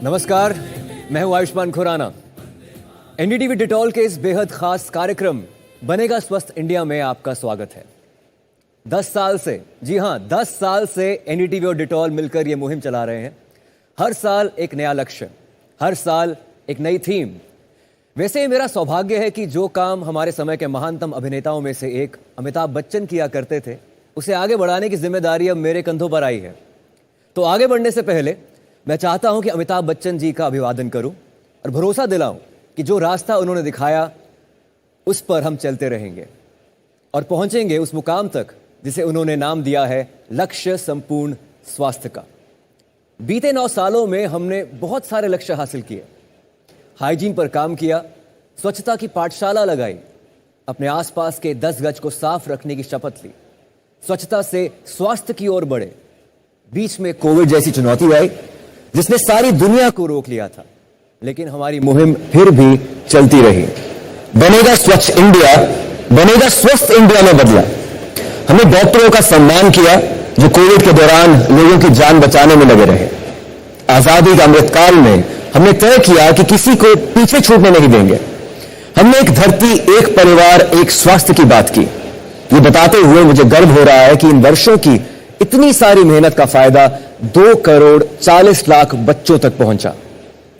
नमस्कार, मैं हूं आयुष्मान खुराना। एनडीटीवी डिटॉल के इस बेहद खास कार्यक्रम बनेगा स्वस्थ इंडिया में आपका स्वागत है। 10 साल से, जी हां, 10 साल से एनडीटीवी और डिटॉल मिलकर यह मुहिम चला रहे हैं। हर साल एक नया लक्ष्य, हर साल एक नई थीम। वैसे ही मेरा सौभाग्य है कि जो काम हमारे समय के महानतम अभिनेताओं में से एक अमिताभ बच्चन किया करते थे, उसे आगे बढ़ाने की जिम्मेदारी अब मेरे कंधों पर आई है। तो आगे बढ़ने से पहले मैं चाहता हूं कि अमिताभ बच्चन जी का अभिवादन करूं और भरोसा दिलाऊं कि जो रास्ता उन्होंने दिखाया उस पर हम चलते रहेंगे और पहुंचेंगे उस मुकाम तक जिसे उन्होंने नाम दिया है लक्ष्य संपूर्ण स्वास्थ्य का। बीते 9 सालों में हमने बहुत सारे लक्ष्य हासिल किए। हाइजीन पर काम किया, स्वच्छता की पाठशाला लगाई, अपने आसपास के 10 गज को साफ रखने की शपथ ली, स्वच्छता से स्वास्थ्य की ओर बढ़े। बीच में कोविड जैसी चुनौती आई जिसने सारी दुनिया को रोक लिया था, लेकिन हमारी मुहिम फिर भी चलती रही। बनेगा स्वच्छ इंडिया, बनेगा स्वस्थ इंडिया में बदला। हमने डॉक्टरों का सम्मान किया जो कोविड के दौरान लोगों की जान बचाने में लगे रहे। आजादी के अमृतकाल में हमने तय किया कि किसी को पीछे छूटने नहीं देंगे। हमने एक धरती, एक परिवार, एक स्वास्थ्य की बात की। ये बताते हुए मुझे गर्व हो रहा है कि इन वर्षों की इतनी सारी मेहनत का फायदा 2 करोड़ 40 लाख बच्चों तक पहुंचा।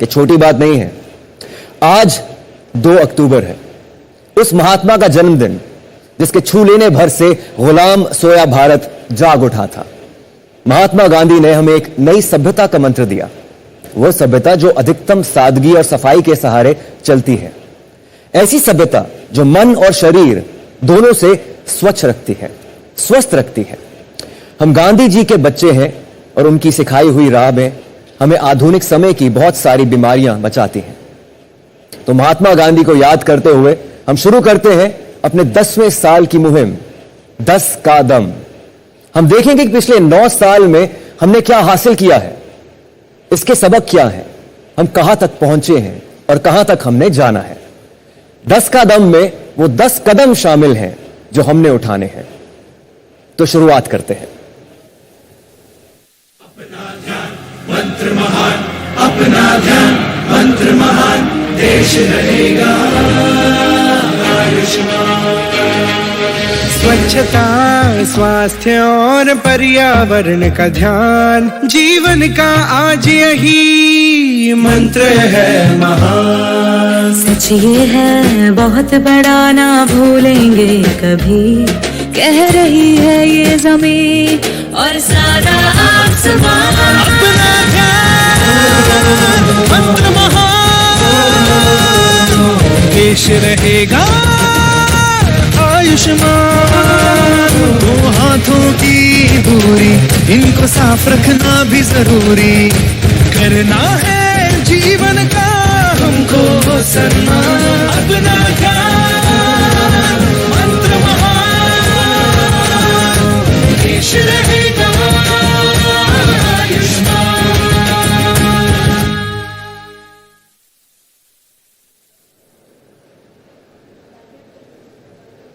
ये छोटी बात नहीं है। आज 2 अक्टूबर है, उस महात्मा का जन्मदिन जिसके छू लेने भर से गुलाम सोया भारत जाग उठा था। महात्मा गांधी ने हमें एक नई सभ्यता का मंत्र दिया, वह सभ्यता जो अधिकतम सादगी और सफाई के सहारे चलती है। ऐसी सभ्यता जो मन और शरीर दोनों से स्वच्छ रखती है, स्वस्थ रखती है। हम गांधी जी के बच्चे हैं और उनकी सिखाई हुई राह में हमें आधुनिक समय की बहुत सारी बीमारियां बचाती हैं। तो महात्मा गांधी को याद करते हुए हम शुरू करते हैं अपने 10वें साल की मुहिम 10 का दम। हम देखेंगे कि पिछले 9 साल में हमने क्या हासिल किया है, इसके सबक क्या है, हम कहां तक पहुंचे हैं और कहां तक हमने जाना है। 10 का दम में वो 10 कदम शामिल हैं जो हमने उठाने हैं। तो शुरुआत करते हैं। अपना ध्यान मंत्र महान, अपना ध्यान मंत्र महान, देश रहेगा आयुष्मान। स्वच्छता, स्वास्थ्य और पर्यावरण का ध्यान जीवन का आज यही मंत्र है महान। सच ये है बहुत बड़ा, ना भूलेंगे कभी, कह रही है ये जमीन और सारा आसमान। अपना ध्यान मंत्र महान, देश रहेगा आयुष्मान। 2 हाथों की दूरी, इनको साफ रखना भी जरूरी। करना है जीवन का हमको सम्मान। अपना ध्यान मंत्र महान, देश रहेगा आयुष्मान।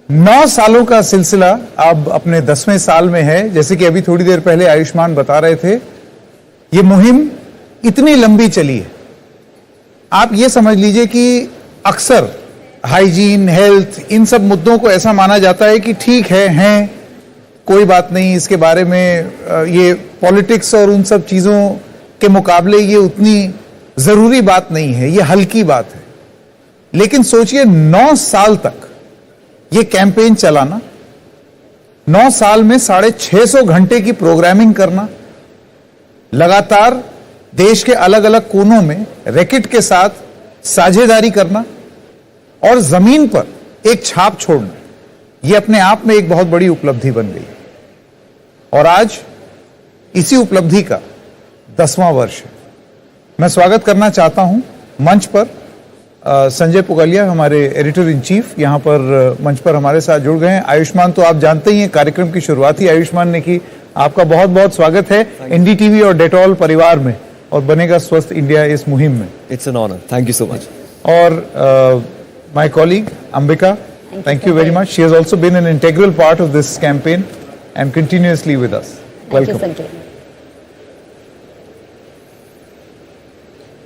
9 सालों का सिलसिला अब अपने 10वें साल में है। जैसे कि अभी थोड़ी देर पहले आयुष्मान बता रहे थे, ये मुहिम इतनी लंबी चली है। आप ये समझ लीजिए कि अक्सर हाइजीन, हेल्थ, इन सब मुद्दों को ऐसा माना जाता है कि ठीक है, कोई बात नहीं, इसके बारे में ये पॉलिटिक्स और उन सब चीजों के मुकाबले ये उतनी जरूरी बात नहीं है, ये हल्की बात है। लेकिन सोचिए 9 साल तक ये कैंपेन चलाना, 9 साल में 650 घंटे की प्रोग्रामिंग करना, लगातार देश के अलग अलग कोनों में रैकेट के साथ साझेदारी करना और जमीन पर एक छाप छोड़ना, यह अपने आप में एक बहुत बड़ी उपलब्धि बन गई। और आज इसी उपलब्धि का 10वां वर्ष है। मैं स्वागत करना चाहता हूं मंच पर संजय पुगलिया, हमारे एडिटर इन चीफ, यहां पर मंच पर हमारे साथ जुड़ गए हैं। आयुष्मान तो आप जानते ही हैं, कार्यक्रम की शुरुआत ही आयुष्मान ने की। आपका बहुत बहुत स्वागत है एनडीटीवी और डेटॉल परिवार में और बनेगा स्वस्थ इंडिया इस मुहिम में। It's an honour, thank you so much. और my colleague Ambika, thank you very much. She has also been an integral part of this campaign and continuously with us. Welcome.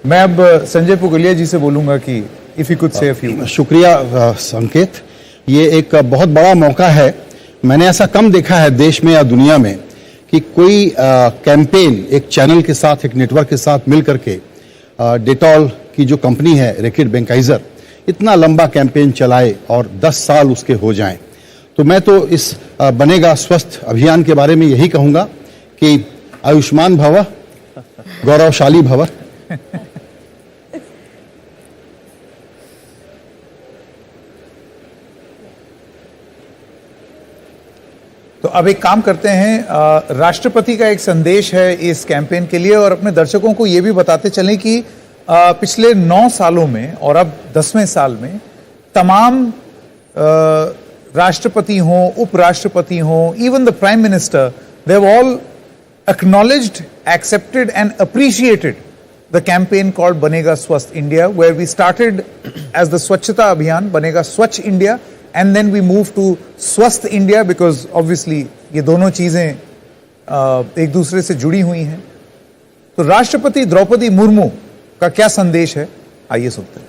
मैं अब संजय पुगलिया जी से बोलूंगा कि if you could say a few. शुक्रिया संकेत, ये एक बहुत बड़ा मौका है। मैंने ऐसा कम देखा है देश में या दुनिया में कि कोई कैंपेन एक चैनल के साथ, एक नेटवर्क के साथ मिल करके डेटॉल की जो कंपनी है रैकेट बेंकाइजर इतना लंबा कैंपेन चलाए और 10 साल उसके हो जाएं। तो मैं तो इस बनेगा स्वस्थ अभियान के बारे में यही कहूंगा कि आयुष्मान भव, गौरवशाली भव। तो अब एक काम करते हैं, राष्ट्रपति का एक संदेश है इस कैंपेन के लिए और अपने दर्शकों को ये भी बताते चलें कि पिछले 9 सालों में और अब 10वें साल में तमाम राष्ट्रपति हों, उपराष्ट्रपति हों, even the prime minister, they have all acknowledged, accepted and appreciated the campaign called Banega Swasth India, where we started as the Swachhata Abhiyan, Banega Swachh India, and then we moved to Swasth India because obviously ये दोनों चीजें एक दूसरे से जुड़ी हुई हैं। तो राष्ट्रपति द्रौपदी मुर्मू का क्या संदेश है, आइए सुनते हैं।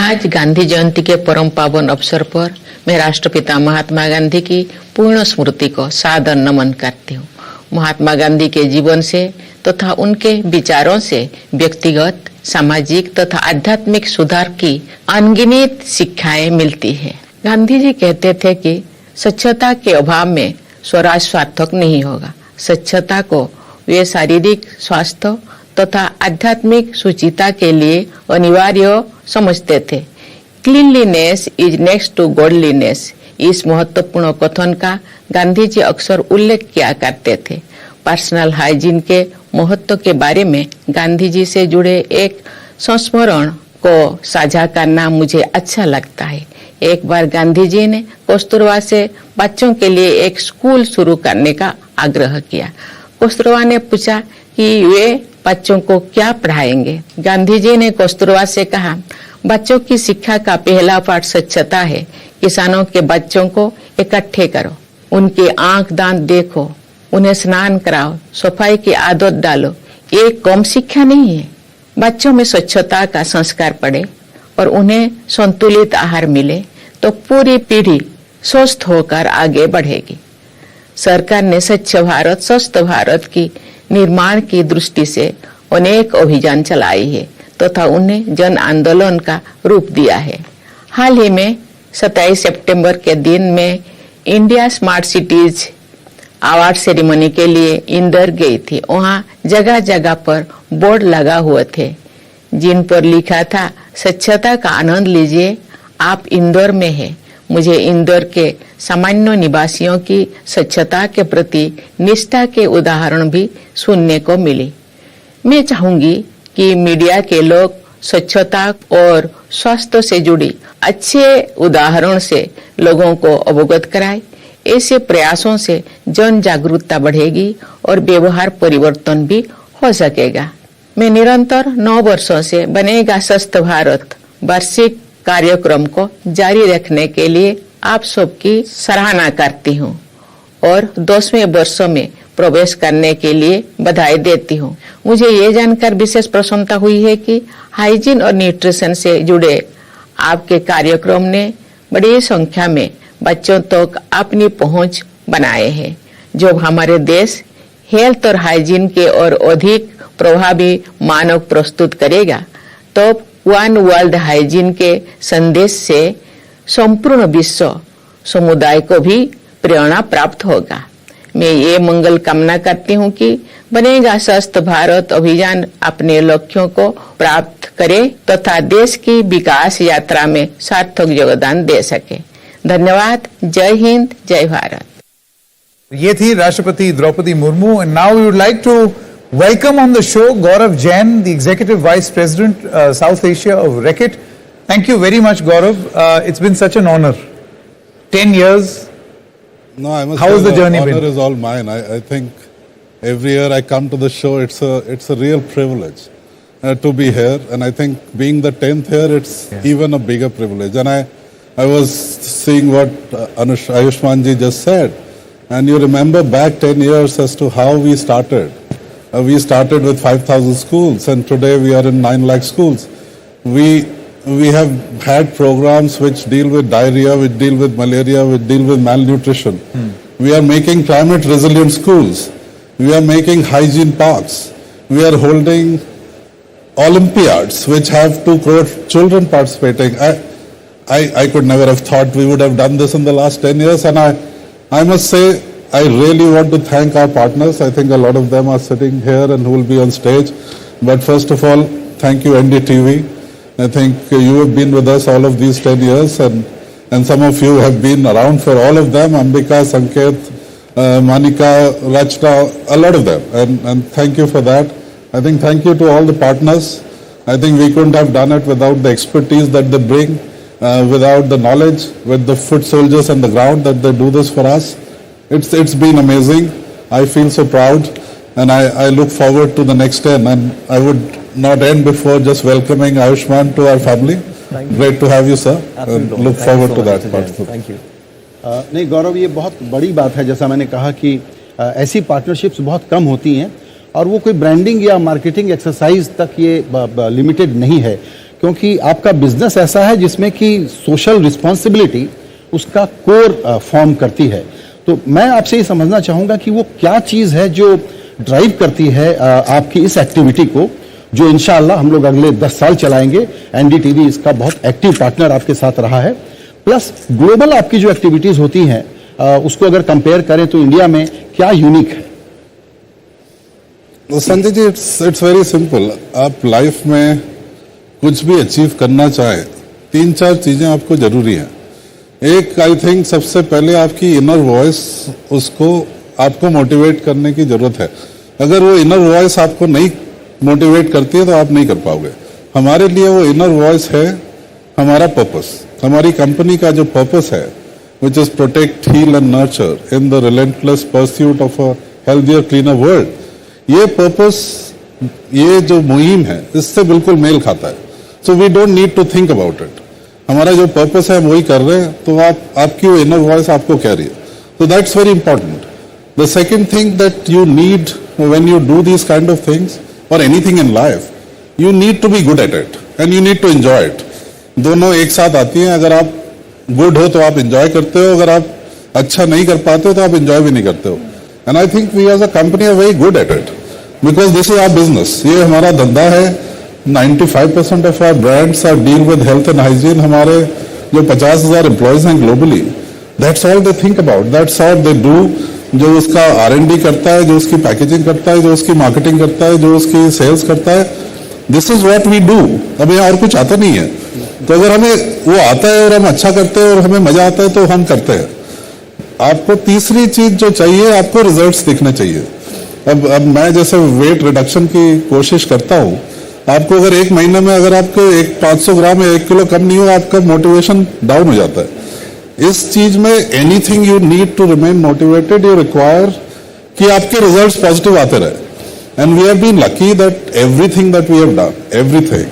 आज गांधी जयंती के परम पावन अवसर पर मैं राष्ट्रपिता महात्मा गांधी की पूर्ण स्मृति को सादर नमन करती हूँ। महात्मा गांधी के जीवन से तथा उनके विचारों से व्यक्तिगत, सामाजिक तथा आध्यात्मिक सुधार की अनगिनत शिक्षाएं मिलती है। गांधी जी कहते थे कि स्वच्छता के अभाव में स्वराज सार्थक नहीं होगा। स्वच्छता को वे शारीरिक स्वास्थ्य तथा आध्यात्मिक सुचिता के लिए अनिवार्य समझते थे। Cleanliness is next to godliness, इस महत्वपूर्ण कथन का गांधी जी अक्सर उल्लेख किया करते थे। पर्सनल हाइजीन के महत्व के बारे में गांधी जी से जुड़े एक संस्मरण को साझा करना मुझे अच्छा लगता है। एक बार गांधी जी ने कस्तूरबा से बच्चों के लिए एक स्कूल शुरू करने का आग्रह किया। कस्तूरबा ने पूछा कि वे बच्चों को क्या पढ़ाएंगे। गांधी जी ने कस्तूरबा से कहा, बच्चों की शिक्षा का पहला पाठ स्वच्छता है। किसानों के बच्चों को इकट्ठे करो, उनके आंख दांत देखो, उन्हें स्नान कराओ, सफाई की आदत डालो। ये कम शिक्षा नहीं है। बच्चों में स्वच्छता का संस्कार पड़े और उन्हें संतुलित आहार मिले तो पूरी पीढ़ी स्वस्थ होकर आगे बढ़ेगी। सरकार ने स्वच्छ भारत, स्वस्थ भारत की निर्माण की दृष्टि से अनेक अभियान चलाई है तथा उन्हें जन आंदोलन का रूप दिया है। हाल ही में 27 सितंबर के दिन में India smart cities award ceremony के लिए इंदौर गई थी। वहाँ जगह जगह पर बोर्ड लगा हुए थे जिन पर लिखा था, स्वच्छता का आनंद लीजिए, आप इंदौर में हैं। मुझे इंदौर के सामान्य निवासियों की स्वच्छता के प्रति निष्ठा के उदाहरण भी सुनने को मिली। मैं चाहूंगी कि मीडिया के लोग स्वच्छता और स्वास्थ्य से जुड़ी अच्छे उदाहरण से लोगों को अवगत कराएं। ऐसे प्रयासों से जन जागरूकता बढ़ेगी और व्यवहार परिवर्तन भी हो सकेगा। मैं निरंतर 9 वर्षों से बनेगा स्वस्थ भारत वार्षिक कार्यक्रम को जारी रखने के लिए आप सबकी सराहना करती हूँ और 10वें वर्ष में प्रवेश करने के लिए बधाई देती हूँ। मुझे ये जानकर विशेष प्रसन्नता हुई है कि हाइजीन और न्यूट्रिशन से जुड़े आपके कार्यक्रम ने बड़ी संख्या में बच्चों तक अपनी पहुंच बनाए हैं। जब हमारे देश हेल्थ और हाइजीन के और अधिक प्रभावी मानक प्रस्तुत करेगा तब वन वर्ल्ड हाइजीन के संदेश से संपूर्ण विश्व समुदाय को भी प्रेरणा प्राप्त होगा। मैं ये मंगल कामना करती हूँ कि बनेगा स्वस्थ भारत अभियान अपने लक्ष्यों को प्राप्त करे तथा देश की विकास यात्रा में सार्थक योगदान दे सके। धन्यवाद। जय हिंद, जय भारत। ये थी राष्ट्रपति Draupadi Murmu and now we would like to welcome on the show Gaurav Jain, the Executive Vice President, South Asia of Reckitt. Thank you very much, Gaurav. It's been such an honor. 10 years. No, I must How has the journey honor been? is all mine. I think every year I come to the show, it's a real privilege to be here, and I think being the 10th year, it's even a bigger privilege. And I was seeing what Ayushman ji just said, and you remember back 10 years as to how we started. We started with 5,000 schools, and today we are in 9 lakh schools. We have had programs which deal with diarrhea, which deal with malaria, which deal with malnutrition. We are making climate resilient schools. We are making hygiene parks. We are holding Olympiads which have 2 crore children participating. I could never have thought we would have done this in the last 10 years, and I must say I really want to thank our partners. I think a lot of them are sitting here and who will be on stage. But first of all, thank you NDTV. I think you have been with us all of these 10 years, and some of you have been around for all of them. Ambika, Sanket, Manika, Rachna, a lot of them. And thank you for that. I think thank you to all the partners. I think we couldn't have done it without the expertise that they bring, without the knowledge, with the foot soldiers on the ground that they do this for us. It's been amazing. I feel so proud, and I look forward to the next 10. And I would not end before just welcoming Ayushman to our family. Great to have you, sir. Look forward to that part. Thank you. नहीं गौरव, ये बहुत बड़ी बात है। जैसा मैंने कहा कि ऐसी पार्टनरशिप्स बहुत कम होती हैं, और वो कोई ब्रांडिंग या मार्केटिंग एक्सरसाइज तक ये लिमिटेड नहीं है, क्योंकि आपका बिजनेस ऐसा है जिसमें कि सोशल रिस्पॉन्सिबिलिटी उसका कोर फॉर्म करती है। तो मैं आपसे ये समझना चाहूँगा कि वो क्या चीज़ है जो ड्राइव करती है आपकी इस एक्टिविटी को, जो इंशाअल्लाह हम लोग अगले 10 साल चलाएंगे। एनडीटीवी इसका बहुत एक्टिव पार्टनर आपके साथ रहा है। प्लस ग्लोबल आपकी जो एक्टिविटीज़ होती हैं उसको अगर कंपेयर करें तो इंडिया में क्या यूनिक है? Sanjay ji, it's very simple. आप लाइफ में कुछ भी अचीव करना चाहें, 3-4 चीजें आपको जरूरी हैं। एक, आई थिंक सबसे पहले आपकी इनर वॉइस, उसको आपको मोटिवेट करने की जरूरत है। अगर वो इनर वॉइस आपको नहीं मोटिवेट करती है तो आप नहीं कर पाओगे। हमारे लिए वो इनर वॉइस है हमारा पर्पस। हमारी कंपनी का जो पर्पस है, which is protect, heal and nurture in the relentless pursuit of a healthier cleaner world, ये पर्पस, ये जो मुहिम है, इससे बिल्कुल मेल खाता है। So we don't need to think about it. हमारा जो पर्पस है हम वही कर रहे हैं, तो आपकी वो इनर वॉइस आपको कह रही है। So that's very important. The second thing that you need when you do these kind of things or anything in life, you need to be good at it and you need to enjoy it. दोनों एक साथ आती हैं. अगर आप good हो तो आप enjoy करते हो, अगर आप अच्छा नहीं कर पाते हो तो आप enjoy भी नहीं करते हो. And I think we as a company are very good at it because this is our business. ये हमारा धंधा है. 95% of our brands are deal with health and hygiene. हमारे जो 50,000 employees हैं globally, that's all they think about. That's all they do. जो उसका R&D करता है, जो उसकी पैकेजिंग करता है, जो उसकी मार्केटिंग करता है, जो उसकी सेल्स करता है, this is what we do. अब यहाँ और कुछ आता नहीं है. तो अगर हमें वो आता है और हम अच्छा करते हैं और हमें मजा आता है तो हम करते हैं. आपको तीसरी चीज जो चाहिए, आपको रिजल्ट्स दिखने चाहिए. अब मैं जैसे वेट रिडक्शन की कोशिश करता हूँ, आपको अगर एक महीने में अगर आपको 500 ग्राम या 1 किलो कम नहीं हो, आपका मोटिवेशन डाउन हो जाता है. इस चीज में anything you need to remain motivated, you require कि आपके रिजल्ट्स पॉजिटिव आते रहे. And we have been lucky that everything that we have done, everything,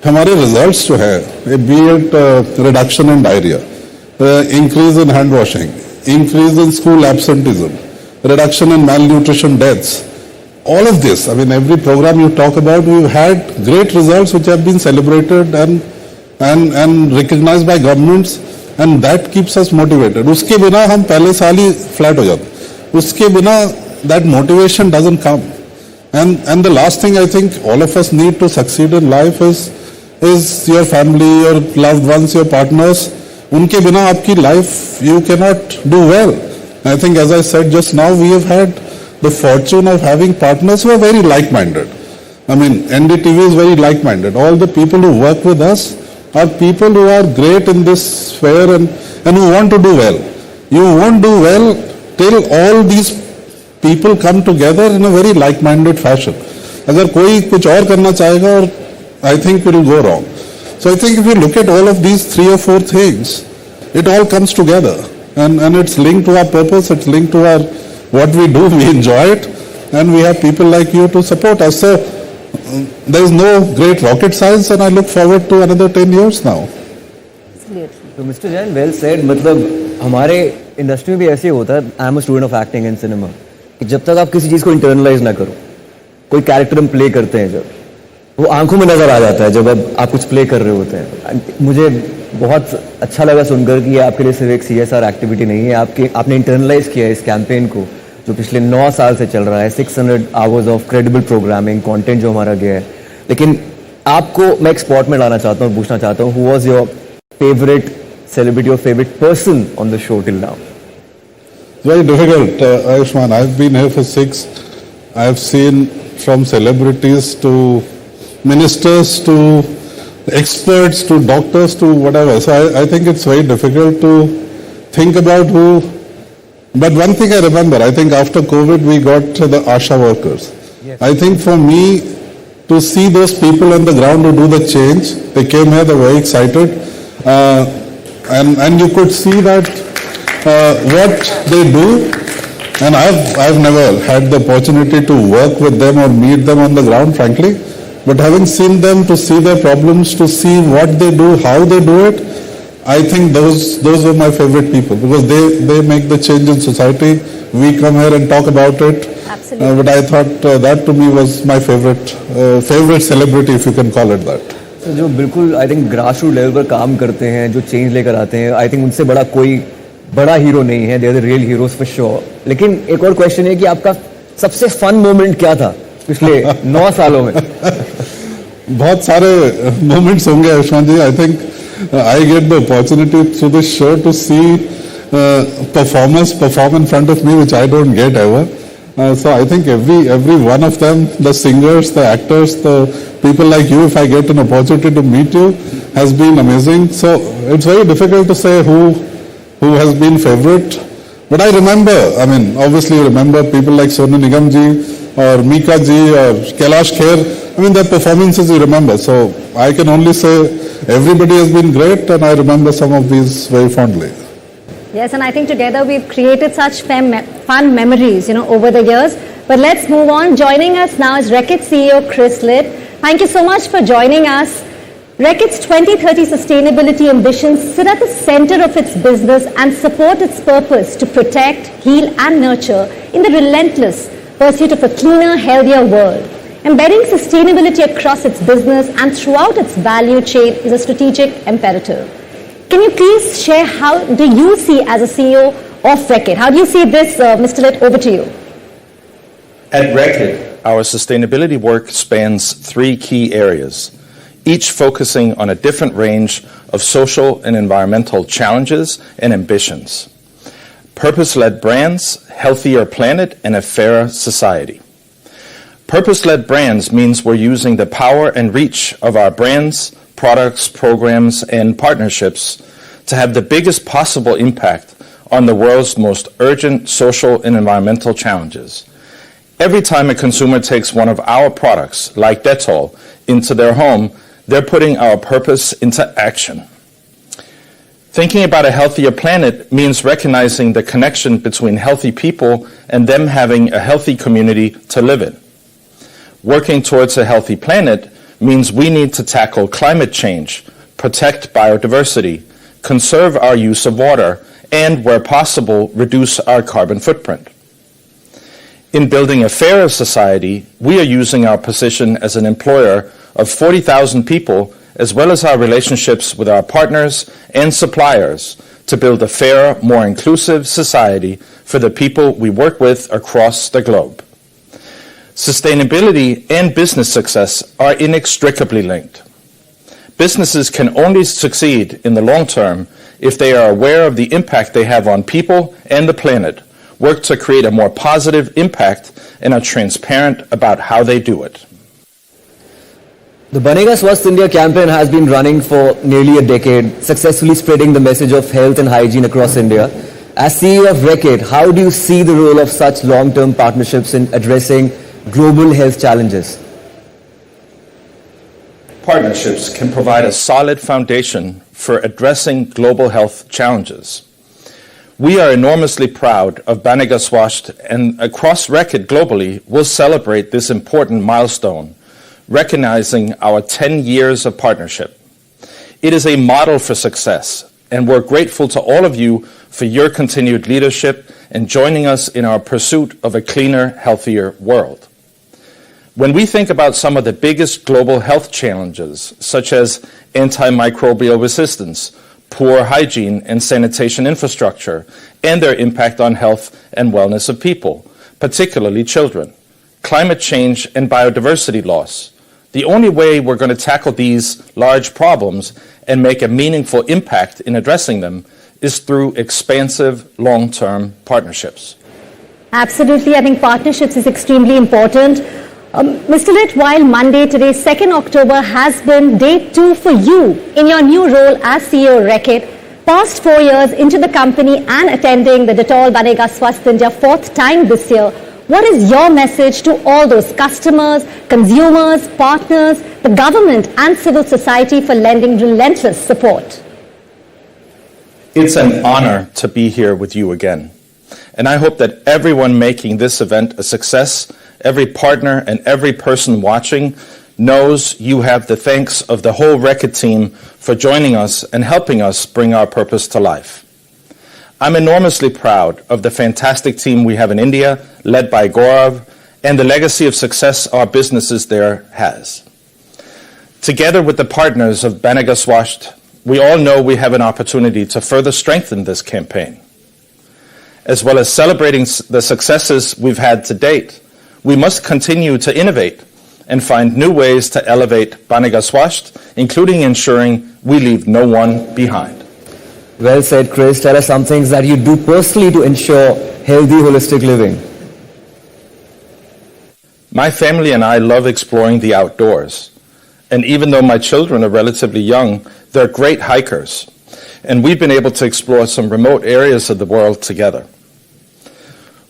हमारे रिजल्ट्स जो है, be it reduction in diarrhoea, increase in hand washing, increase in school absenteeism, reduction in malnutrition deaths, all of this, I mean every program you talk about, we've had great results which have been celebrated and recognized by governments, and that keeps us motivated. उसके बिना हम पहले साल ही flat हो जाते. उसके बिना that motivation doesn't come. And the last thing I think all of us need to succeed in life is your family, your loved ones, your partners. उनके बिना आपकी life you cannot do well. I think, as I said just now, we have had the fortune of having partners who are very like-minded. I mean, NDTV is very like-minded. All the people who work with us are people who are great in this sphere and who want to do well. You won't do well till all these people come together in a very like-minded fashion. अगर कोई कुछ और करना चाहेगा, और I think it will go wrong. So I think if you look at all of these 3 or 4 things, it all comes together. And it's linked to our purpose, it's linked to our what we do, we enjoy it, and we have people like you to support us. So there is no great rocket science, and I look forward to another 10 years now. तो mister Jain, well said. मतलब हमारे industry में भी ऐसे ही होता है. I am a student of acting and cinema, कि जब तक आप किसी चीज़ को इंटरनलाइज ना करो, कोई कैरेक्टर हम प्ले करते हैं, जब वो आंखों में नजर आ जाता है जब अब आप कुछ प्ले कर रहे होते हैं। मुझे बहुत अच्छा लगा सुनकर कि ये आपके लिए सिर्फ एक CSR एक्टिविटी नहीं है, आपने इंटरनलाइज किया है इस कैंपेन को जो पिछले 9 साल से चल रहा है। 600 hours of credible programming content जो हमारा गया है। लेकिन आपको मैं एक स्पॉट में लाना चाहता हूँ, पूछना चाहता हूँ, who was your favourite celebrity or favorite person on the show till now? Very difficult, Ayushman. I've been here for 6. I've seen from celebrities to ministers to experts to doctors to whatever. So I think it's very difficult to think about who. But one thing I remember, I think after COVID we got the ASHA workers. Yes. I think for me to see those people on the ground who do the change, they came here, they were very excited. And you could see that what they do, and I've never had the opportunity to work with them or meet them on the ground, frankly. But having seen them, to see their problems, to see what they do, how they do it, I think those are my favorite people because they make the change in society. We come here and talk about it. Absolutely. But I thought that to me was my favorite celebrity, if you can call it that. जो बिल्कुल I think grass root level पर काम करते हैं, जो change लेकर आते हैं, आई थिंक उनसे बड़ा कोई बड़ा हीरो नहीं है। They are the real heroes for sure. लेकिन एक और क्वेश्चन है कि आपका सबसे फन मोमेंट क्या था पिछले 9 सालों में? बहुत सारे मोमेंट्स होंगे Ayushmann ji. I think I get the opportunity through this show to see performers perform in front of me, which I don't get ever. So I think every one of them, the singers, the actors, the people like you, if I get an opportunity to meet you, has been amazing. So it's very difficult to say who has been favorite. But I remember, I mean, obviously you remember people like Sonu Nigam ji or Mika ji or Kailash Kher. I mean, their performances you remember. So I can only say everybody has been great, and I remember some of these very fondly. Yes, and I think together we've created such fun memories, over the years. But let's move on. Joining us now is Reckitt CEO Kris Litt. Thank you so much for joining us. Reckitt's 2030 sustainability ambitions sit at the center of its business and support its purpose to protect, heal and nurture in the relentless pursuit of a cleaner, healthier world. Embedding sustainability across its business and throughout its value chain is a strategic imperative. Can you please share how do you see as a CEO of Reckitt? How do you see this, Mr. Litt? Over to you. At Reckitt, our sustainability work spans 3 key areas, each focusing on a different range of social and environmental challenges and ambitions. Purpose-led brands, healthier planet, and a fairer society. Purpose-led brands means we're using the power and reach of our brands, products, programs, and partnerships to have the biggest possible impact on the world's most urgent social and environmental challenges. Every time a consumer takes one of our products, like Dettol, into their home, they're putting our purpose into action. Thinking about a healthier planet means recognizing the connection between healthy people and them having a healthy community to live in. Working towards a healthy planet means we need to tackle climate change, protect biodiversity, conserve our use of water, and, where possible, reduce our carbon footprint. In building a fairer society, we are using our position as an employer of 40,000 people, as well as our relationships with our partners and suppliers, to build a fairer, more inclusive society for the people we work with across the globe. Sustainability and business success are inextricably linked. Businesses can only succeed in the long term if they are aware of the impact they have on people and the planet, work to create a more positive impact, and are transparent about how they do it. The Banega Swasth India campaign has been running for nearly a decade, successfully spreading the message of health and hygiene across India. As CEO of Reckitt, how do you see the role of such long-term partnerships in addressing global health challenges? Partnerships can provide a solid foundation for addressing global health challenges. We are enormously proud of Banega Swasth, and across Reckitt globally will celebrate this important milestone, recognizing our 10 years of partnership. It is a model for success, and we're grateful to all of you for your continued leadership and joining us in our pursuit of a cleaner, healthier world. When we think about some of the biggest global health challenges, such as antimicrobial resistance, poor hygiene and sanitation infrastructure, and their impact on health and wellness of people, particularly children, climate change and biodiversity loss, the only way we're going to tackle these large problems and make a meaningful impact in addressing them is through expansive long-term partnerships. Absolutely. I think partnerships is extremely important. Mr. Litt, while Monday, today, 2nd October, has been day 2 for you in your new role as CEO of Reckitt, past 4 years into the company and attending the Dettol Banega Swasth India 4th time this year, what is your message to all those customers, consumers, partners, the government and civil society for lending relentless support? It's an honor to be here with you again. And I hope that everyone making this event a success, every partner and every person watching, knows you have the thanks of the whole Reckitt team for joining us and helping us bring our purpose to life. I'm enormously proud of the fantastic team we have in India, led by Gaurav, and the legacy of success our businesses there has. Together with the partners of Banega Swasth, we all know we have an opportunity to further strengthen this campaign. As well as celebrating the successes we've had to date, we must continue to innovate and find new ways to elevate Banega Swasth, including ensuring we leave no one behind. Well said, Chris. Tell us some things that you do personally to ensure healthy, holistic living. My family and I love exploring the outdoors. And even though my children are relatively young, they're great hikers. And we've been able to explore some remote areas of the world together.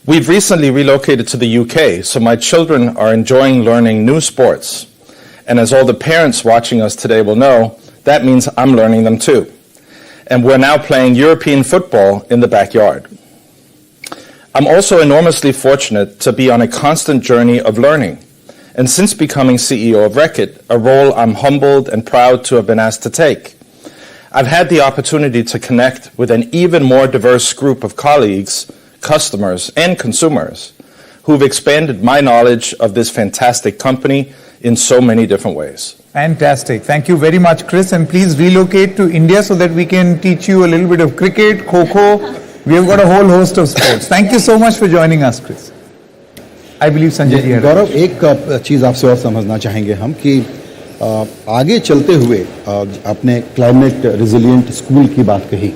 We've recently relocated to the UK, so my children are enjoying learning new sports. And as all the parents watching us today will know, that means I'm learning them too. And we're now playing European football in the backyard. I'm also enormously fortunate to be on a constant journey of learning. And since becoming CEO of Reckitt, a role I'm humbled and proud to have been asked to take, I've had the opportunity to connect with an even more diverse group of colleagues, customers, and consumers who've expanded my knowledge of this fantastic company in so many different ways. Fantastic. Thank you very much, Chris. And please relocate to India so that we can teach you a little bit of cricket, kho-kho. We have got a whole host of sports. Thank you so much for joining us, Chris. I believe Sanjay ji. गौरव, एक चीज़ आपसे और समझना चाहेंगे हम कि आगे चलते हुए आपने क्लाइमेट रेजिलिएंट स्कूल की बात कही,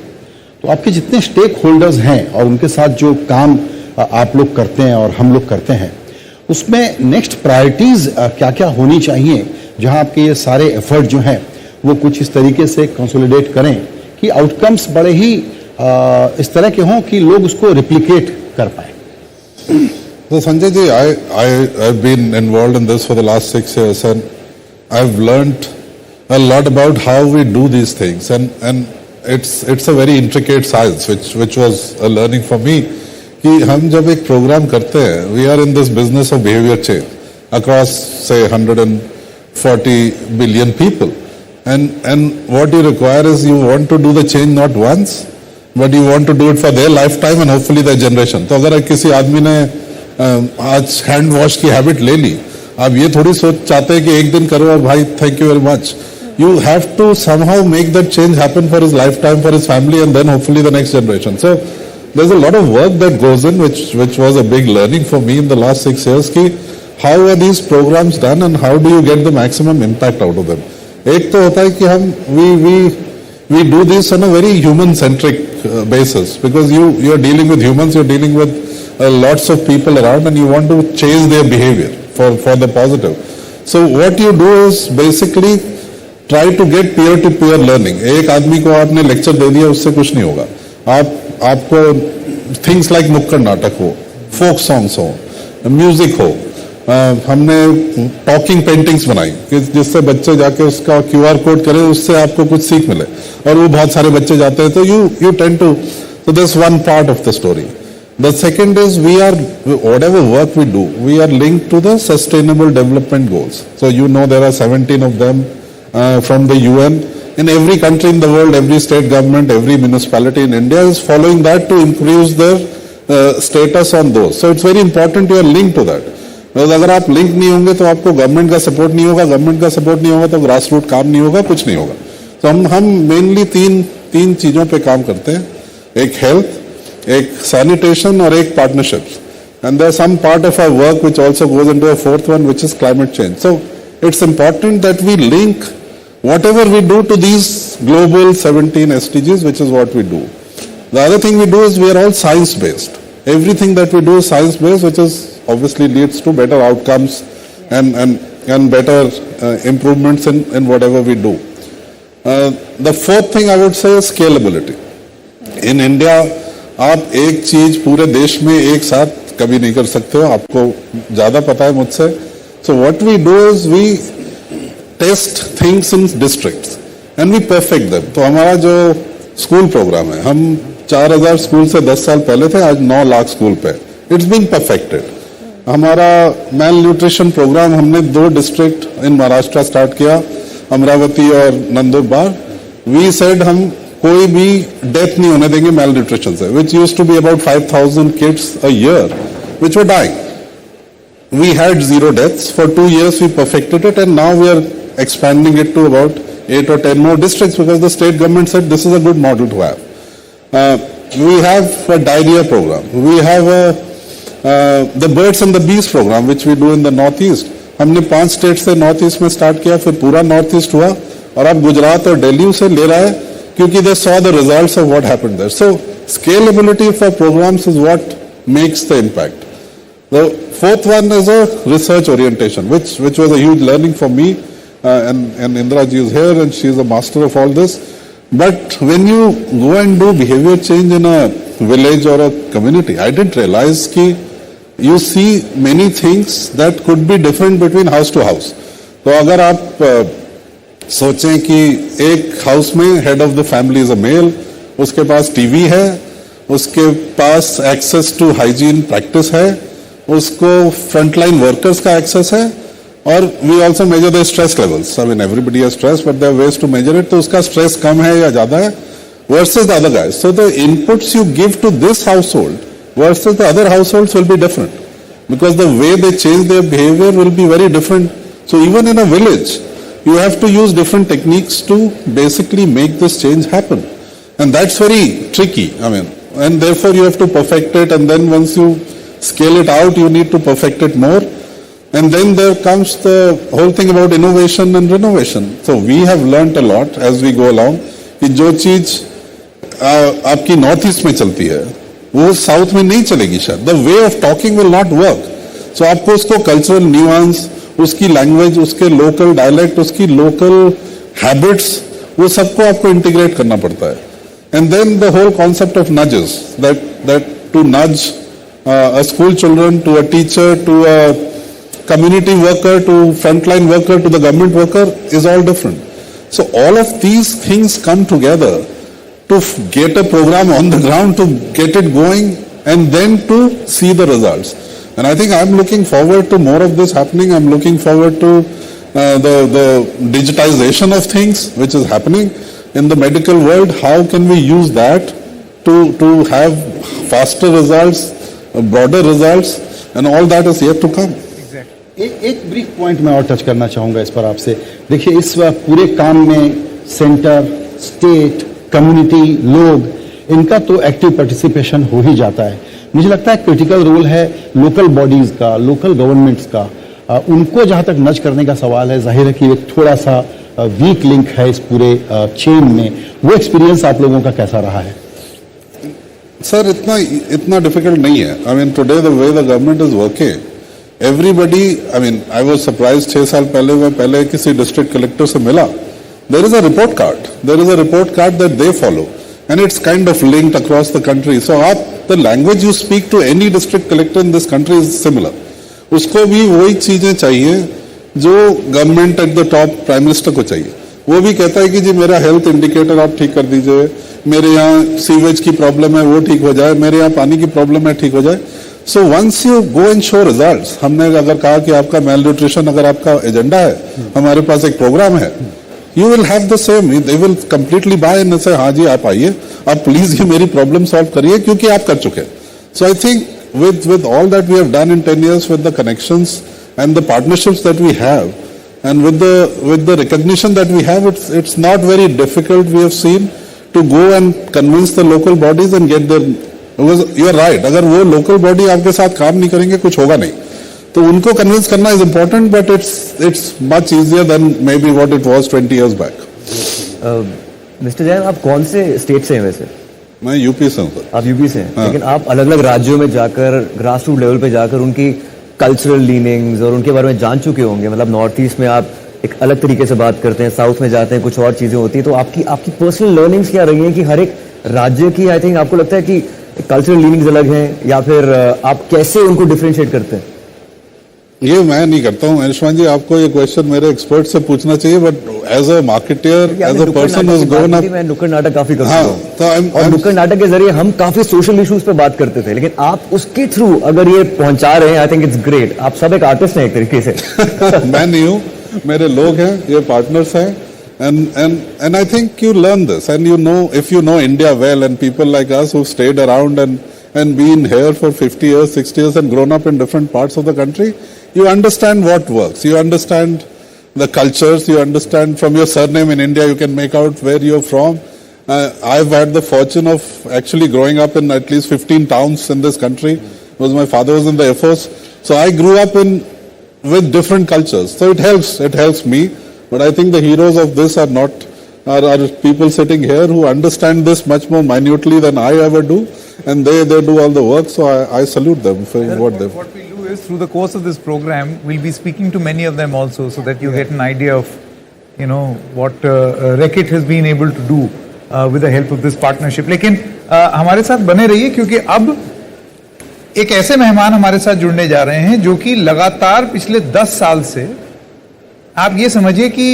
तो आपके जितने स्टेक होल्डर्स हैं और उनके साथ जो काम आप लोग करते हैं और हम लोग करते हैं, उसमें नेक्स्ट प्रायोरिटीज क्या क्या होनी चाहिए, जहां आपके ये सारे एफर्ट जो हैं वो कुछ इस तरीके से कंसोलिडेट करें कि आउटकम्स बड़े ही इस तरह के हों कि लोग उसको रिप्लिकेट कर पाए. So Sanjay ji, I've been involved in this for the last 6 years, and I've learned a lot about how we do these things, and it's a very intricate science, which was a learning for me. कि हम जब एक programme करते हैं, we are in this business of behavior change across say 140 billion people, and what you require is you want to do the change not once, but you want to do it for their lifetime and hopefully their generation. तो अगर किसी आदमी ने आज hand wash की habit ले ली, आप ये थोड़ी सोच चाहते हैं कि एक दिन करो और भाई thank you very much. You have to somehow make that change happen for his lifetime, for his family, and then hopefully the next generation. So there's a lot of work that goes in, which was a big learning for me in the last 6 years. Ki how are these programs done and how do you get the maximum impact out of them? एक तो होता है कि हम we do this on a very human-centric basis, because you're dealing with humans, you're dealing with lots of people around, and you want to change their behavior for the positive. So what you do is basically try to get peer-to-peer learning. एक आदमी को आपने lecture दे दिया, उससे कुछ नहीं होगा. आपको थिंग्स लाइक नुक्कड़ नाटक हो, फोक सॉन्ग्स हो, म्यूजिक हो, हमने टॉकिंग पेंटिंग्स बनाई कि जिससे बच्चे जाके उसका QR कोड करें, उससे आपको कुछ सीख मिले, और वो बहुत सारे बच्चे जाते हैं, तो you tend to, so that's one part of the story. The second is whatever work we do, we are linked to the Sustainable Development Goals. So there are 17 of them from the UN. In every country in the world, every state government, every municipality in India is following that to increase their status on those. So it's very important you are linked to that. Because अगर आप link नहीं होंगे तो आपको government का support नहीं होगा, government का सपोर्ट नहीं होगा तो ग्रास रूट काम नहीं होगा, कुछ नहीं होगा। तो हम मेनली तीन चीजों पे काम करते हैं, एक हेल्थ, एक सैनिटेशन और एक partnership. And there some part of our work which also goes into a fourth one which is climate change. So it's important that we link whatever we do to these global 17 SDGs, which is what we do. The other thing we do is we are all science based. Everything that we do is science based, which is obviously leads to better outcomes and better improvements in whatever we do. The fourth thing I would say is scalability. In India, आप एक चीज पूरे देश में एक साथ कभी नहीं कर सकते हो, आपको ज्यादा पता है मुझसे। So what we do is we test things in districts and we perfect them. तो हमारा जो स्कूल प्रोग्राम है, हम 4000 स्कूल से 10 साल पहले थे, आज 9 लाख स्कूल पे, इट्स बीइंग परफेक्टेड। हमारा मेल न्यूट्रिशन प्रोग्राम हमने 2 डिस्ट्रिक्ट इन महाराष्ट्र स्टार्ट किया, अमरावती और नंदुरबार। वी सेड हम कोई भी डेथ नहीं होने देंगे मेल न्यूट्रिशन से, which used to be about 5000 kids a year which were dying. We had 0 deaths. For 2 years we perfected it, and now we are expanding it to about 8 or 10 more districts because the state government said this is a good model to have. We have a diarrhea program. We have the birds and the bees program which we do in the northeast. हमने 5 state से north east में start किया, फिर पूरा north east हुआ और अब गुजरात और दिल्ली उसे ले रहा है क्योंकि they saw the results of what happened there. So scalability for programs is what makes the impact. The fourth one is a research orientation, which was a huge learning for me, and Indra ji is here and she is a master of all this. But when you go and do behavior change in a village or a community, I didn't realize that you see many things that could be different between house to house. तो अगर आप सोचें कि एक house में head of the family is a male, उसके पास TV है, उसके पास एक्सेस टू हाइजीन प्रैक्टिस है, उसको फ्रंटलाइन वर्कर्स का एक्सेस है, और we also measure the stress levels. I mean everybody has stress but there are ways to measure it. तो उसका स्ट्रेस कम है या ज्यादा है versus the other guys. So the inputs you give to this household versus the other house holds will be different because the way they change their behaviour will be very different. So even in a village you have to use different techniques to basically make this change happen, and that's very tricky. I mean, and therefore you have to perfect it, and then once you scale it out you need to perfect it more, and then there comes the whole thing about innovation and renovation. So we have learnt a lot as we go along कि जो चीज आपकी north east में चलती है वो south में नहीं चलेगी शायद। The way of talking will not work. So आपको उसको कल्चरल न्यूआंस, उसकी लैंग्वेज, उसके लोकल डायलेक्ट, उसकी लोकल हैबिट्स, वो सबको आपको इंटीग्रेट करना पड़ता है। And then the whole concept of nudges, that to nudge a school children to a teacher to a community worker to frontline worker to the government worker is all different. So all of these things come together to get a program on the ground, to get it going, and then to see the results. And I think I'm looking forward to more of this happening. I'm looking forward to the digitization of things which is happening in the medical world. How can we use that to have faster results, broader results, and all that is yet to come. एक brief point मैं और touch करना चाहूंगा इस पर आपसे। देखिए, इस पूरे काम में सेंटर, स्टेट, कम्युनिटी, लोग, इनका तो एक्टिव पार्टिसिपेशन हो ही जाता है। मुझे लगता है क्रिटिकल रोल है लोकल बॉडीज का, लोकल गवर्नमेंट्स का। उनको जहां तक नज करने का सवाल है, जाहिर है कि एक थोड़ा सा वीक लिंक है इस पूरे चेन में। वो एक्सपीरियंस आप लोगों का कैसा रहा है? सर, इतना डिफिकल्ट नहीं है। I mean today the way the government is working, everybody, I mean, I was surprised 6 साल पहले मैं पहले किसी डिस्ट्रिक्ट कलेक्टर से मिला, there is a report card that they follow, and it's kind of linked across the country. So the language you speak to any district collector in this country is similar. उसको भी वही चीजें चाहिए जो government at the top prime minister को चाहिए। वो भी कहता है कि जी मेरा हेल्थ इंडिकेटर आप ठीक कर दीजिए, मेरे यहाँ सीवेज की प्रॉब्लम है वो ठीक हो जाए, मेरे यहाँ पानी की प्रॉब्लम है ठीक हो जाए। So once you go and show results, हमने अगर कहा कि आपका मेल न्यूट्रिशन अगर आपका एजेंडा है, हमारे पास एक प्रोग्राम है, you will have the same, they will completely buy and say हाँ जी आप आइए, आप प्लीज ये मेरी प्रॉब्लम सॉल्व करिए क्योंकि आप कर चुके हैं। So I think with all that we have done in 10 years, with the connections and the partnerships that we have, and with the recognition that we have, it's not very difficult, we have seen, to go and convince the local bodies and get them. Because you are right, अगर वो local body आपके साथ काम नहीं करेंगे, कुछ होगा नहीं. तो उनको convince करना is important, but it's much easier than maybe what it was 20 years back. Mister Jain, आप कौन से स्टेट से हैं वैसे? मैं यूपी से हूँ सर. आप यूपी से हैं, हाँ. लेकिन आप अलग अलग राज्यों में जाकर ग्रास रूट लेवल पे जाकर उनकी कल्चरल लीनिंग्स और उनके बारे में जान चुके होंगे. मतलब नॉर्थ ईस्ट में आप एक अलग तरीके से बात करते हैं, साउथ में जाते हैं कुछ और चीजें होती है. तो आपकी पर्सनल लर्निंग्स क्या रही हैं कि हर एक राज्य की, आई थिंक आपको लगता है कि कल्चरल लीनिंग्स अलग हैं, या फिर आप कैसे उनको डिफरेंशिएट करते हैं? ये मैं नहीं करता हूँ आयुष्मान जी, आपको ये क्वेश्चन मेरे एक्सपर्ट से पूछना चाहिए, but as a marketeer, as a person who has grown up, मैं नुक्कड़ नाटक काफी करता हूँ. तो और नुक्कड़ नाटक के जरिए हम काफी सोशल इश्यूज पे बात करते थे, लेकिन आप उसके थ्रू अगर ये पहुंचा रहे हैं, आई थिंक इट्स ग्रेट. आप सब एक आर्टिस्ट हैं एक तरीके से. मैं नहीं हूँ, मेरे लोग हैं, ये पार्टनर्स हैं, and I think you learn this, and you know, if you know India well, and people like us who stayed around and been here for 50 years, 60 years, and grown up in different parts of the country, you understand what works. You understand the cultures. You understand from your surname in India, you can make out where you're from. I've had the fortune of actually growing up in at least 15 towns in this country, because my father was in the Air Force. So I grew up with different cultures. So it helps me. But I think the heroes of this are people sitting here who understand this much more minutely than I ever do, and they do all the work. So I salute them for what they've. What we'll do is, through the course of this program, we'll be speaking to many of them also, so that you get an idea of, what Reckitt has been able to do with the help of this partnership. लेकिन हमारे साथ बने रहिए, क्योंकि अब एक ऐसे मेहमान हमारे साथ जुड़ने जा रहे हैं जो कि लगातार पिछले 10 साल से, आप ये समझिए कि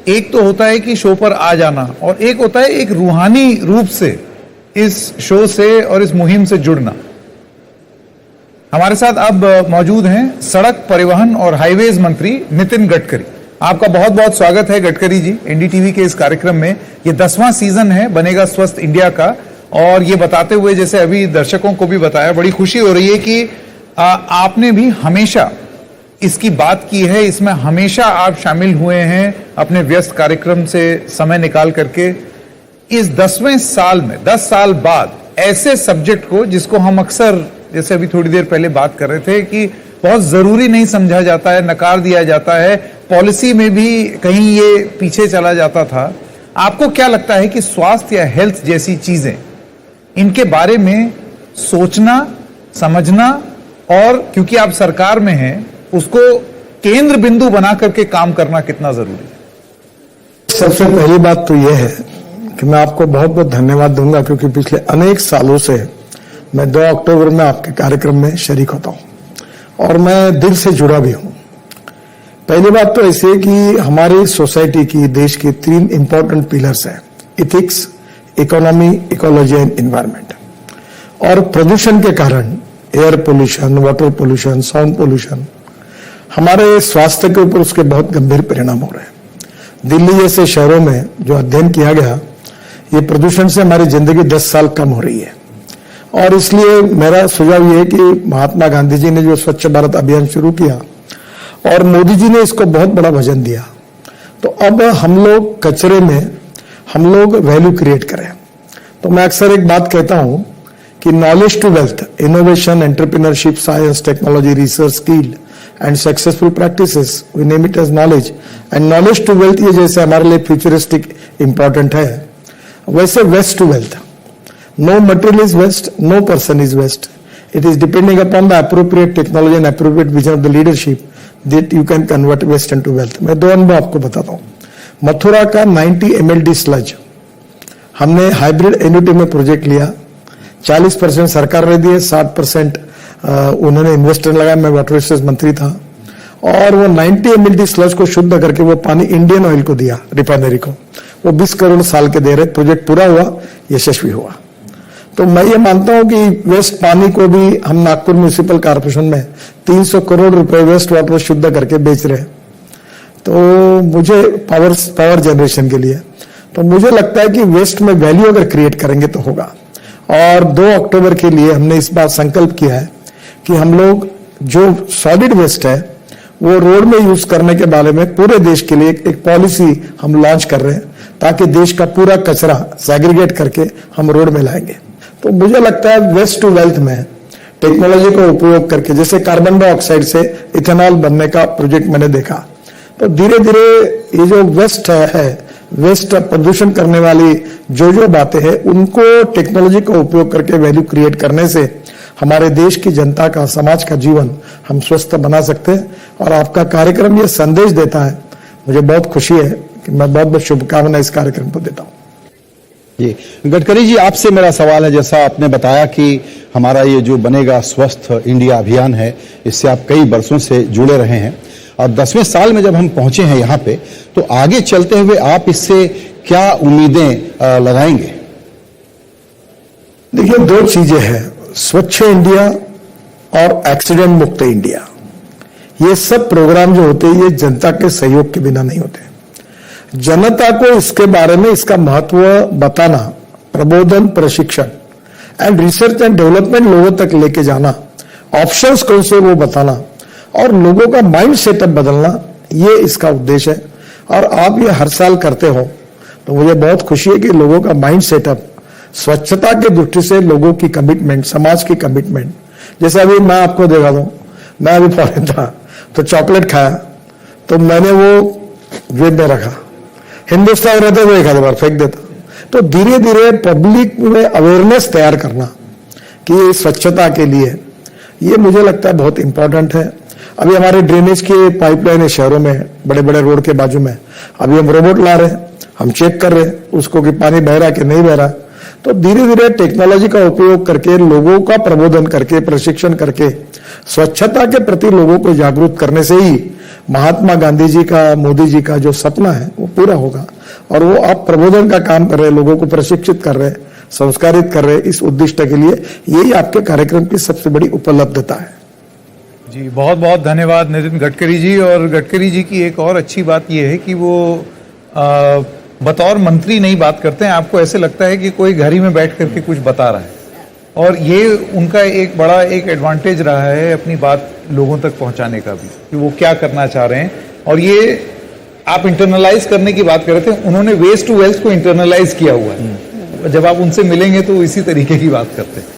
एक तो होता है कि शो पर आ जाना, और एक होता है एक रूहानी रूप से इस शो से और इस मुहिम से जुड़ना. हमारे साथ अब मौजूद हैं सड़क परिवहन और हाईवेज मंत्री नितिन गडकरी. आपका बहुत बहुत स्वागत है गडकरी जी एनडीटीवी के इस कार्यक्रम में. ये 10वां सीजन है बनेगा स्वस्थ इंडिया का, और ये बताते हुए, जैसे अभी दर्शकों को भी बताया, बड़ी खुशी हो रही है कि आपने भी हमेशा इसकी बात की है, इसमें हमेशा आप शामिल हुए हैं अपने व्यस्त कार्यक्रम से समय निकाल करके. इस 10वें साल में, 10 साल बाद, ऐसे सब्जेक्ट को जिसको हम अक्सर, जैसे अभी थोड़ी देर पहले बात कर रहे थे, कि बहुत जरूरी नहीं समझा जाता है, नकार दिया जाता है, पॉलिसी में भी कहीं ये पीछे चला जाता था. आपको क्या लगता है कि स्वास्थ्य या हेल्थ जैसी चीजें, इनके बारे में सोचना, समझना, और क्योंकि आप सरकार में हैं, उसको केंद्र बिंदु बना करके काम करना कितना जरूरी है? सबसे पहली बात तो यह है कि मैं आपको बहुत बहुत धन्यवाद दूंगा, क्योंकि पिछले अनेक सालों से मैं 2 अक्टूबर में आपके कार्यक्रम में शरीक होता हूं, और मैं दिल से जुड़ा भी हूं. पहली बात तो ऐसी है कि हमारी सोसाइटी की, देश की 3 इंपॉर्टेंट पिलर्स हैं: ethics, economy, ecology and environment. और प्रदूषण के कारण, air pollution, water pollution, sound pollution, हमारे स्वास्थ्य के ऊपर उसके बहुत गंभीर परिणाम हो रहे हैं. दिल्ली जैसे शहरों में जो अध्ययन किया गया, ये प्रदूषण से हमारी जिंदगी 10 साल कम हो रही है. और इसलिए मेरा सुझाव ये है कि महात्मा गांधी जी ने जो स्वच्छ भारत अभियान शुरू किया, और मोदी जी ने इसको बहुत बड़ा वजन दिया, तो अब हम लोग कचरे में हम लोग वैल्यू क्रिएट करें. तो मैं अक्सर एक बात कहता हूं कि knowledge to wealth, innovation, entrepreneurship, science, technology, research, skill and successful practices, we name it as knowledge. And knowledge to wealth, ये जैसे हमारे लिए फ्यूचरिस्टिक इंपॉर्टेंट है, वैसे waste to wealth. No material is waste, no person is waste. It is depending upon the appropriate technology and appropriate vision of the leadership that you can convert waste into wealth. मैं 2 अनुभव आपको बताता हूं. मथुरा का 90 mld sludge हमने hybrid annuity में project लिया. 40% सरकार ने दिए, 60% उन्होंने इन्वेस्टर लगाया. मैं वाटर रिसोर्स मंत्री था, और वो 90 mld स्लज को शुद्ध करके वो पानी इंडियन ऑयल को दिया, रिफाइनरी को. वो 20 करोड़ साल के दे रहे. प्रोजेक्ट पूरा हुआ, यशस्वी हुआ. तो मैं ये मानता हूं कि वेस्ट पानी को भी हम नागपुर म्युनिसिपल कॉर्पोरेशन में 300 करोड़ रुपए वेस्ट वाटर शुद्ध करके बेच रहे हैं. तो मुझे पावर जनरेशन के लिए, तो मुझे लगता है कि वेस्ट में वैल्यू अगर क्रिएट करेंगे तो होगा. और 2 अक्टूबर के लिए हमने इस बार संकल्प किया है कि हम लोग जो सॉलिड वेस्ट है वो रोड में यूज करने के बारे में पूरे देश के लिए एक पॉलिसी हम लॉन्च कर रहे हैं, ताकि देश का पूरा कचरा सेग्रीगेट करके हम रोड में लाएंगे। तो मुझे लगता है वेस्ट टू वेल्थ में टेक्नोलॉजी का उपयोग करके, जैसे कार्बन डाइऑक्साइड से इथेनॉल बनने का प्रोजेक्ट मैंने देखा, तो धीरे धीरे ये जो वेस्ट है वेस्ट प्रदूषण करने वाली जो बातें हैं उनको टेक्नोलॉजी का उपयोग करके वैल्यू क्रिएट करने से हमारे देश की जनता का, समाज का जीवन हम स्वस्थ बना सकते हैं। और आपका कार्यक्रम ये संदेश देता है, मुझे बहुत खुशी है कि मैं बहुत बहुत शुभकामनाएं इस कार्यक्रम को देता हूं। जी गडकरी जी, आपसे मेरा सवाल है, जैसा आपने बताया कि हमारा ये जो बनेगा स्वस्थ इंडिया अभियान है, इससे आप कई वर्षों से जुड़े रहे हैं और 10वें साल में जब हम पहुंचे हैं यहाँ पे, तो आगे चलते हुए आप इससे क्या उम्मीदें लगाएंगे? देखिए, दो चीजें हैं, स्वच्छ इंडिया और एक्सीडेंट मुक्त इंडिया। ये सब प्रोग्राम जो होते हैं ये जनता के सहयोग के बिना नहीं होते। जनता को इसके बारे में, इसका महत्व बताना, प्रबोधन, प्रशिक्षण एंड रिसर्च एंड डेवलपमेंट लोगों तक लेके जाना, ऑप्शंस कौन से वो बताना और लोगों का माइंड सेटअप बदलना, ये इसका उद्देश्य है। और आप ये हर साल करते हो तो मुझे बहुत खुशी है कि लोगों का माइंड सेटअप स्वच्छता की दृष्टि से, लोगों की कमिटमेंट, समाज की कमिटमेंट, जैसे अभी मैं आपको देखा दूं, मैं अभी फॉरेन था तो चॉकलेट खाया तो मैंने वो जेब में रखा, हिंदुस्तान रहता तो एक आध बार फेंक देता। तो धीरे धीरे पब्लिक में अवेयरनेस तैयार करना कि ये स्वच्छता के लिए, ये मुझे लगता है बहुत इंपॉर्टेंट है। अभी हमारे ड्रेनेज की पाइपलाइन है शहरों में, बड़े बड़े रोड के बाजू में, अभी हम रोबोट ला रहे हैं, हम चेक कर रहे हैं उसको कि पानी बह रहा कि नहीं बह रहा। तो धीरे धीरे टेक्नोलॉजी का उपयोग करके, लोगों का प्रबोधन करके, प्रशिक्षण करके, स्वच्छता के प्रति लोगों को जागरूक करने से ही महात्मा गांधी जी का, मोदी जी का जो सपना है वो पूरा होगा। और वो आप प्रबोधन का काम कर रहे हैं, लोगों को प्रशिक्षित कर रहे हैं, संस्कारित कर रहे हैं, इस उद्देश्य के लिए यही आपके कार्यक्रम की सबसे बड़ी उपलब्धता है। जी बहुत बहुत धन्यवाद नितिन गडकरी जी। और गडकरी जी की एक और अच्छी बात यह है कि वो बतौर मंत्री नहीं बात करते हैं, आपको ऐसे लगता है कि कोई घर ही में बैठ करके कुछ बता रहा है, और ये उनका एक बड़ा एक एडवांटेज रहा है अपनी बात लोगों तक पहुंचाने का भी, कि वो क्या करना चाह रहे हैं। और ये आप इंटरनलाइज करने की बात कर रहे थे, उन्होंने वेस्ट टू वेल्थ को इंटरनलाइज किया हुआ है। जब आप उनसे मिलेंगे तो इसी तरीके की बात करते हैं।